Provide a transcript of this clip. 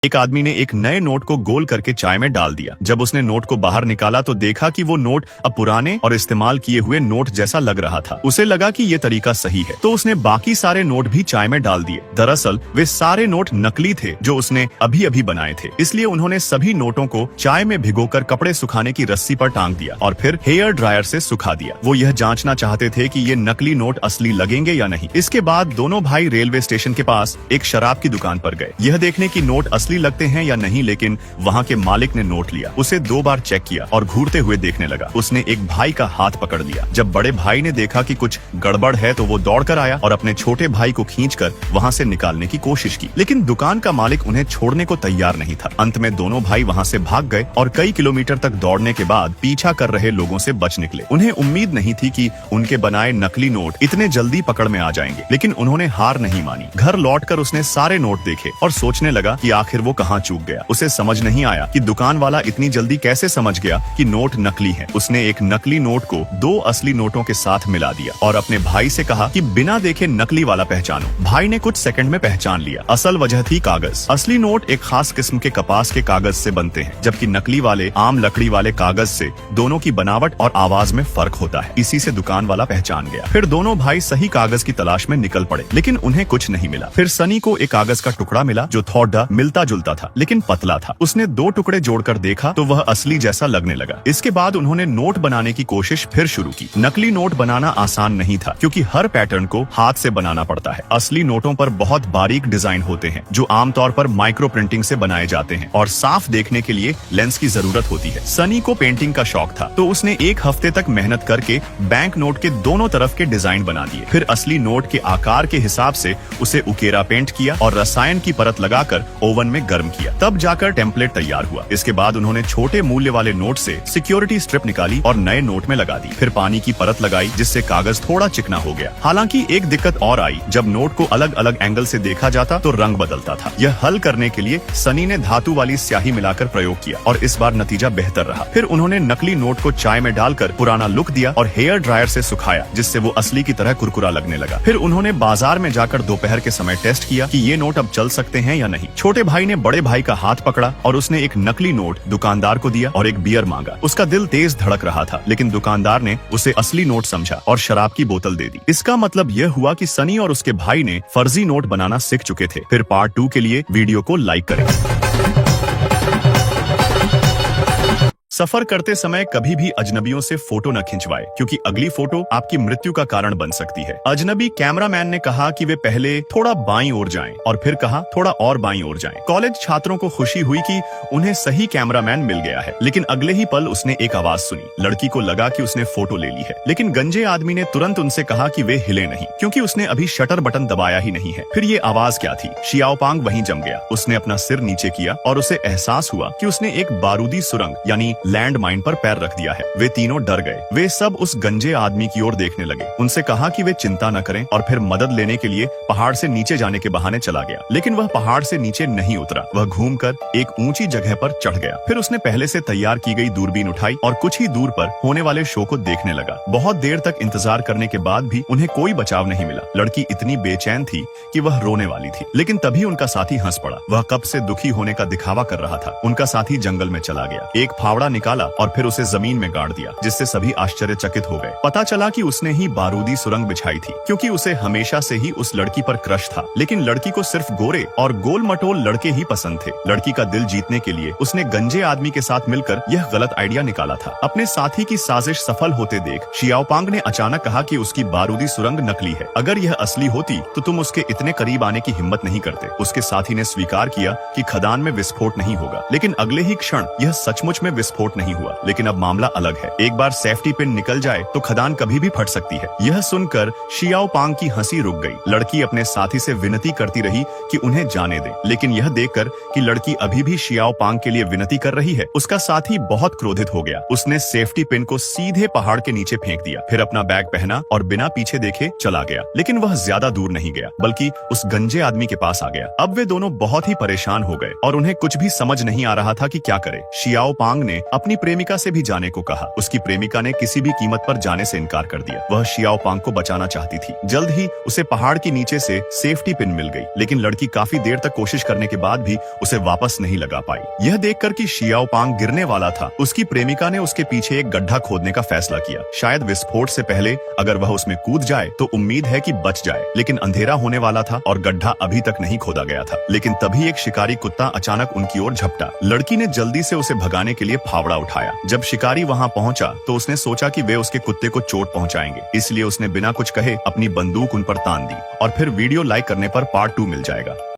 एक आदमी ने एक नए नोट को गोल करके चाय में डाल दिया। जब उसने नोट को बाहर निकाला तो देखा कि वो नोट अब पुराने और इस्तेमाल किए हुए नोट जैसा लग रहा था। उसे लगा कि ये तरीका सही है, तो उसने बाकी सारे नोट भी चाय में डाल दिए। दरअसल वे सारे नोट नकली थे जो उसने अभी अभी बनाए थे। इसलिए उन्होंने सभी नोटों को चाय में भिगोकर कपड़े सुखाने की रस्सी पर टांग दिया और फिर हेयर ड्रायर से सुखा दिया। वो यह जांचना चाहते थे कि ये नकली नोट असली लगेंगे या नहीं। इसके बाद दोनों भाई रेलवे स्टेशन के पास एक शराब की दुकान पर गए, यह देखने की नोट असली लगते हैं या नहीं। लेकिन वहाँ के मालिक ने नोट लिया, उसे 2 बार चेक किया और घूरते हुए देखने लगा। उसने एक भाई का हाथ पकड़ लिया। जब बड़े भाई ने देखा कि कुछ गड़बड़ है तो वो दौड़कर आया और अपने छोटे भाई को खींचकर वहाँ से निकालने की कोशिश की, लेकिन दुकान का मालिक उन्हें छोड़ने को तैयार नहीं था। अंत में दोनों भाई वहाँ से भाग गए और कई किलोमीटर तक दौड़ने के बाद पीछा कर रहे लोगों से बच निकले। उन्हें उम्मीद नहीं थी कि उनके बनाए नकली नोट इतने जल्दी पकड़ में आ जाएंगे, लेकिन उन्होंने हार नहीं मानी। घर लौटकर उसने सारे नोट देखे और सोचने लगा कि आखिर वो कहाँ चूक गया। उसे समझ नहीं आया कि दुकान वाला इतनी जल्दी कैसे समझ गया कि नोट नकली है। उसने एक नकली नोट को 2 असली नोटों के साथ मिला दिया और अपने भाई से कहा कि बिना देखे नकली वाला पहचानो। भाई ने कुछ सेकंड में पहचान लिया। असल वजह थी कागज। असली नोट एक खास किस्म के कपास के कागज से बनते हैं, जबकि नकली वाले आम लकड़ी वाले कागज से। दोनों की बनावट और आवाज में फर्क होता है। इसी से दुकान वाला पहचान गया। फिर दोनों भाई सही कागज की तलाश में निकल पड़े, लेकिन उन्हें कुछ नहीं मिला। फिर सनी को एक कागज का टुकड़ा मिला जो थोड़ा मिलता जुलता था, लेकिन पतला था। उसने 2 टुकड़े जोड़कर देखा तो वह असली जैसा लगने लगा। इसके बाद उन्होंने नोट बनाने की कोशिश फिर शुरू की। नकली नोट बनाना आसान नहीं था, क्योंकि हर पैटर्न को हाथ से बनाना पड़ता है। असली नोटों पर बहुत बारीक डिजाइन होते हैं जो आमतौर पर माइक्रो प्रिंटिंग से बनाए जाते हैं और साफ देखने के लिए लेंस की जरूरत होती है। सनी को पेंटिंग का शौक था, तो उसने 1 हफ्ते तक मेहनत करके बैंक नोट के दोनों तरफ के डिजाइन बना दिए। फिर असली नोट के आकार के हिसाब से उसे उकेरा पेंट किया और रसायन की परत लगाकर ओवन में गर्म किया। तब जाकर टेम्पलेट तैयार हुआ। इसके बाद उन्होंने छोटे मूल्य वाले नोट से सिक्योरिटी स्ट्रिप निकाली और नए नोट में लगा दी। फिर पानी की परत लगाई जिससे कागज थोड़ा चिकना हो गया। हालांकि एक दिक्कत और आई, जब नोट को अलग अलग एंगल से देखा जाता तो रंग बदलता था। यह हल करने के लिए सनी ने धातु वाली स्याही मिलाकर प्रयोग किया और इस बार नतीजा बेहतर रहा। फिर उन्होंने नकली नोट को चाय में डालकर पुराना लुक दिया और हेयर ड्रायर से सुखाया, जिससे वो असली की तरह कुरकुरा लगने लगा। फिर उन्होंने बाजार में जाकर दोपहर के समय टेस्ट किया कि ये नोट अब चल सकते हैं या नहीं। छोटे भाई ने बड़े भाई का हाथ पकड़ा और उसने एक नकली नोट दुकानदार को दिया और एक बियर मांगा। उसका दिल तेज धड़क रहा था, लेकिन दुकानदार ने उसे असली नोट समझा और शराब की बोतल दे दी। इसका मतलब यह हुआ कि सनी और उसके भाई ने फर्जी नोट बनाना सीख चुके थे। फिर पार्ट 2 के लिए वीडियो को लाइक करें। सफर करते समय कभी भी अजनबियों से फोटो न खिंचवाएं, क्योंकि अगली फोटो आपकी मृत्यु का कारण बन सकती है। अजनबी कैमरामैन ने कहा कि वे पहले थोड़ा बाईं ओर जाएं और फिर कहा थोड़ा और बाईं ओर जाएं। कॉलेज छात्रों को खुशी हुई कि उन्हें सही कैमरामैन मिल गया है, लेकिन अगले ही पल उसने एक आवाज सुनी। लड़की को लगा कि उसने फोटो ले ली है, लेकिन गंजे आदमी ने तुरंत उनसे कहा कि वे हिले नहीं, क्योंकि उसने अभी शटर बटन दबाया ही नहीं है। फिर ये आवाज क्या थी? शियाओपांग वहीं जम गया। उसने अपना सिर नीचे किया और उसे एहसास हुआ कि उसने एक बारूदी सुरंग यानी लैंड माइन पर पैर रख दिया है। वे तीनों डर गए। वे सब उस गंजे आदमी की ओर देखने लगे। उनसे कहा कि वे चिंता न करें और फिर मदद लेने के लिए पहाड़ से नीचे जाने के बहाने चला गया। लेकिन वह पहाड़ से नीचे नहीं उतरा। वह घूमकर एक ऊंची जगह पर चढ़ गया। फिर उसने पहले से तैयार की गई दूरबीन उठाई और कुछ ही दूर पर होने वाले शो को देखने लगा। बहुत देर तक इंतजार करने के बाद भी उन्हें कोई बचाव नहीं मिला। लड़की इतनी बेचैन थी कि वह रोने वाली थी, लेकिन तभी उनका साथी हंस पड़ा। वह कब से दुखी होने का दिखावा कर रहा था। उनका साथी जंगल में चला गया, एक फावड़ा निकाला और फिर उसे जमीन में गाड़ दिया, जिससे सभी आश्चर्यचकित हो गए। पता चला कि उसने ही बारूदी सुरंग बिछाई थी, क्योंकि उसे हमेशा से ही उस लड़की पर क्रश था। लेकिन लड़की को सिर्फ गोरे और गोल मटोल लड़के ही पसंद थे। लड़की का दिल जीतने के लिए उसने गंजे आदमी के साथ मिलकर यह गलत आइडिया निकाला था। अपने साथी की साजिश सफल होते देख शियाओपांग ने अचानक कहा कि उसकी बारूदी सुरंग नकली है। अगर यह असली होती तो तुम उसके इतने करीब आने की हिम्मत नहीं करते। उसके साथी ने स्वीकार किया कि खदान में विस्फोट नहीं होगा, लेकिन अगले ही क्षण यह सचमुच में विस्फोट नहीं हुआ। लेकिन अब मामला अलग है। एक बार सेफ्टी पिन निकल जाए तो खदान कभी भी फट सकती है। यह सुनकर शियाओपांग की हंसी रुक गई। लड़की अपने साथी से विनती करती रही कि उन्हें जाने दे, लेकिन यह देखकर कि लड़की अभी भी शियाओपांग के लिए विनती कर रही है, उसका साथी बहुत क्रोधित हो गया। उसने सेफ्टी पिन को सीधे पहाड़ के नीचे फेंक दिया, फिर अपना बैग पहना और बिना पीछे देखे चला गया। लेकिन वह ज्यादा दूर नहीं गया, बल्कि उस गंजे आदमी के पास आ गया। अब वे दोनों बहुत ही परेशान हो गए और उन्हें कुछ भी समझ नहीं आ रहा था कि क्या करे। शियाओपांग ने अपनी प्रेमिका से भी जाने को कहा। उसकी प्रेमिका ने किसी भी कीमत पर जाने से इनकार कर दिया। वह शियाओ पांग को बचाना चाहती थी। जल्द ही उसे पहाड़ के नीचे से सेफ्टी पिन मिल गई, लेकिन लड़की काफी देर तक कोशिश करने के बाद भी उसे वापस नहीं लगा पाई। यह देखकर कि शियाओ पांग गिरने वाला था, उसकी प्रेमिका ने उसके पीछे एक गड्ढा खोदने का फैसला किया। शायद विस्फोट से पहले अगर वह उसमें कूद जाए तो उम्मीद है कि बच जाए, लेकिन अंधेरा होने वाला था और गड्ढा अभी तक नहीं खोदा गया था। लेकिन तभी एक शिकारी कुत्ता अचानक उनकी ओर झपटा। लड़की ने जल्दी से उसे भगाने के लिए फावड़ा उठाया। जब शिकारी वहां पहुंचा तो उसने सोचा कि वे उसके कुत्ते को चोट पहुंचाएंगे, इसलिए उसने बिना कुछ कहे अपनी बंदूक उन पर तान दी। और फिर वीडियो लाइक करने पर पार्ट 2 मिल जाएगा।